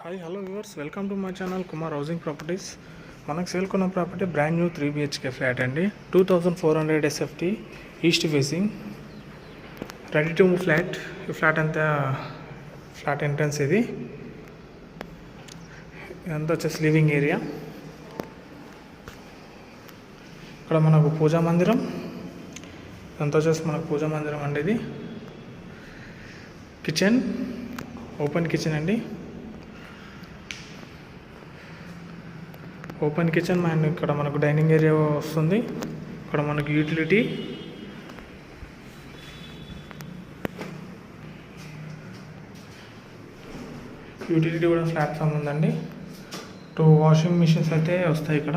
Hi hello viewers, welcome to my channel Kumar housing properties. మనకు సేల్కున్న property brand new 3 BHK flat అండి. 2400 SFT east facing, ready to move flat. ఈ flat అంతా flat entrance. ఇది ఇదంతా వచ్చేసి లివింగ్ ఏరియా. ఇక్కడ మనకు పూజా మందిరం, ఇదంతా వచ్చేసి మనకు పూజా మందిరం అండి. ఇది కిచెన్, ఓపెన్ కిచెన్ అండి. ఓపెన్ కిచెన్ అండ్ ఇక్కడ మనకు డైనింగ్ ఏరియా వస్తుంది. ఇక్కడ మనకు యూటిలిటీ, కూడా ప్లాట్ఫామ్ ఉందండి. 2 వాషింగ్ మిషన్స్ అయితే వస్తాయి. ఇక్కడ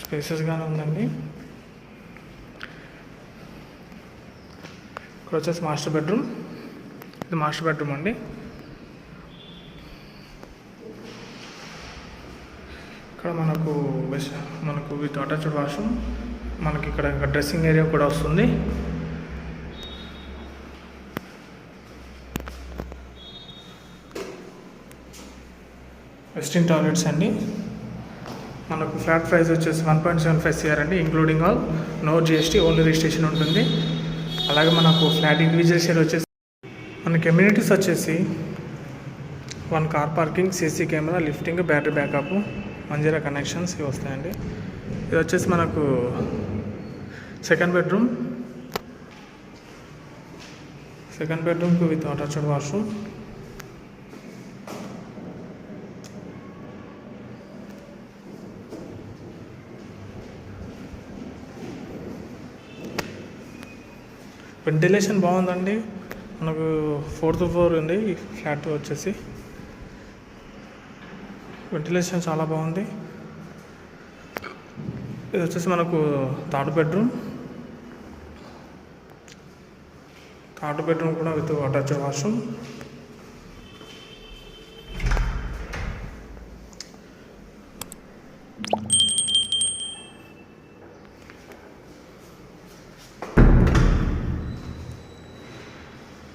స్పేసెస్గానే ఉందండి. ఇక్కడ వచ్చేసి మాస్టర్ బెడ్రూమ్. ఇది మాస్టర్ బెడ్రూమ్ అండి. ఇక్కడ మనకు విత్ అటాచ్డ్ వాష్రూమ్, మనకి ఇక్కడ డ్రెస్సింగ్ ఏరియా కూడా వస్తుంది. వెస్టిన్ టాయిలెట్స్ అండి. మనకు ఫ్లాట్ ప్రైస్ వచ్చేసి 1.75 CR అండి, including all, no GST, only registration ఉంటుంది. అలాగే మనకు ఫ్లాట్ ఇండివిజువల్ షేర్ వచ్చేసి మనకి ఎమ్యూనిటీస్ వచ్చేసి 1 car parking, CC camera, lifting, battery backup, Manjeera connections ఇవి వస్తాయండి. ఇది వచ్చేసి మనకు సెకండ్ బెడ్రూమ్కి విత్ అటాచ్డ్ వాష్రూమ్. వెంటిలేషన్ బాగుందండి. మనకు 4th floor ఉంది ఈ ఫ్లాట్ వచ్చేసి. వెంటిలేషన్ చాలా బాగుంది. ఇది వచ్చేసి మనకు థర్డ్ బెడ్రూమ్ కూడా విత్ అటాచ్డ్ వాష్రూమ్.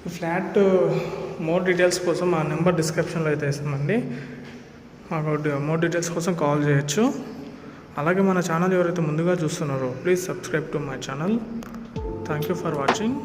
ఈ ఫ్లాట్ మోర్ డీటెయిల్స్ కోసం ఆ నెంబర్ డిస్క్రిప్షన్లో అయితే ఇస్తామండి. మాకు మోర్ డీటెయిల్స్ కోసం కాల్ చేయొచ్చు. అలాగే మన ఛానల్ ఎవరైతే ముందుగా చూస్తున్నారో please subscribe to my channel. Thank you for watching.